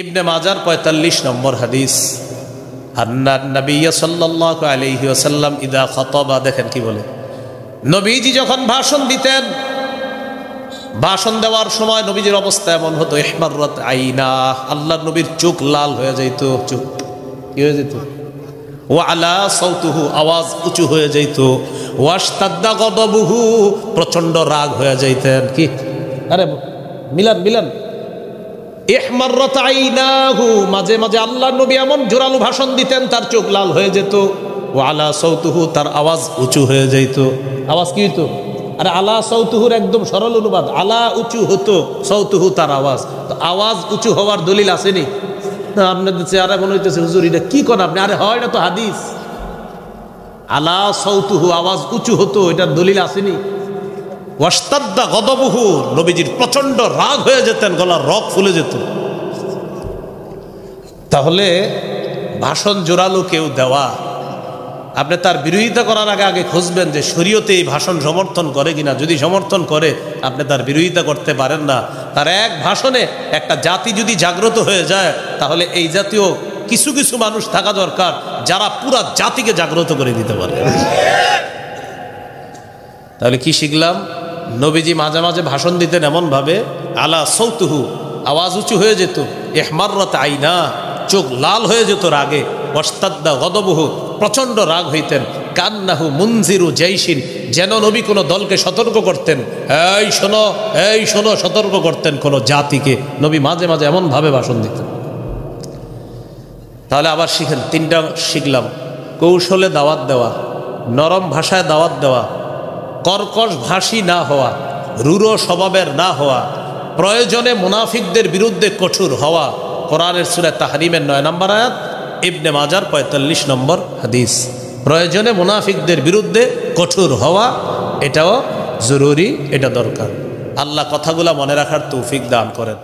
ইবনে মাজার ৪৫ নম্বর হাদিস, আন্না নবী সাল্লাল্লাহু আলাইহি ওয়াসাল্লাম ইদা খাতাবা, দেখেন কি বলে, নবীজি যখন ভাষণ দিতেন, ভাষণ দেওয়ার সময় নবীজির অবস্থা এমন হতো, ইহমাররাত আইনা, আল্লাহর নবীর চোখ লাল হয়ে যেত, চোখ কি হয়ে যেত, ওয়া আলা সাউতুহু, আওয়াজ উঁচু হয়ে যেত, ওয়াশতাদ্দা গদবুহু, প্রচন্ড রাগ হয়ে যাইতেন। কি আরে মিলান মিলান, ইহমাররাত আইনাহু, মাঝে মাঝে আল্লাহর নবী এমন জোরালো ভাষণ দিতেন তার চোখ লাল হয়ে যেত, ওয়া আলা সাউতুহু, তার আওয়াজ উঁচু হয়ে যেত। আওয়াজ কি হইতো? আরে আলা সাউতুহুর একদম সরল অনুবাদ, আলা উঁচু হতো, সাউতুহু তার আওয়াজ। তো আওয়াজ উঁচু হওয়ার দলিল আসেনি? না, আপনাদের চেহারা মনে হইতেছে হুজুর এটা কি করেন আপনি? আরে হয়, এটা তো হাদিস। আলা সাউতুহু, আওয়াজ উঁচু হতো, এটার দলিল আসেনি? ওয়াশতাদ্দা গদবুহু, নবীজির প্রচন্ড রাগ হয়ে যেতেন, গলার রগ ফুলে যেত। তাহলে ভাষণ জোরালো কেউ দেওয়া, আপনি তার বিরোধিতা করার আগে আগে খুঁজবেন যে শরীয়তে এই ভাষণ সমর্থন করে কিনা। যদি সমর্থন করে, আপনি তার বিরোধিতা করতে পারেন না। তার এক ভাষণে একটা জাতি যদি জাগ্রত হয়ে যায়, তাহলে এই জাতীয় কিছু কিছু মানুষ থাকা দরকার যারা পুরা জাতিকে জাগ্রত করে দিতে পারে। তাহলে কি শিখলাম? নবীজি মাঝে মাঝে ভাষণ দিতেন এমনভাবে, আলা সাউতুহু, আওয়াজ উঁচু হয়ে যেত, ইহমাররাত আইনা, চোখ লাল হয়ে যেত রাগে, ওয়াশতাদ্দা গদবুহু, প্রচণ্ড রাগ হইতেন, কান্নাহু মুনজিরু জাইশিন, যেন নবী কোনো দলকে সতর্ক করতেন, এই শোনো, এই শোনো, সতর্ক করতেন কোনো জাতিকে। নবী মাঝে মাঝে এমনভাবে ভাষণ দিতেন। তাহলে আবার শিখেন, তিনটা শিখলাম: কৌশলে দাওয়াত দেওয়া, নরম ভাষায় দাওয়াত দেওয়া, কর্কশ ভাষী না হওয়া, রূঢ় স্বভাবের না হওয়া, প্রয়োজনে মুনাফিকদের বিরুদ্ধে কঠোর হওয়া। কোরআনের সূরা তাহরিমের ৯ নম্বর আয়াত, ইবনে মাজার ৪৫ নম্বর হাদিস। প্রয়োজনে মুনাফিকদের বিরুদ্ধে কঠোর হওয়া, এটাও জরুরি, এটা দরকার। আল্লাহ কথাগুলা মনে রাখার তৌফিক দান করেন।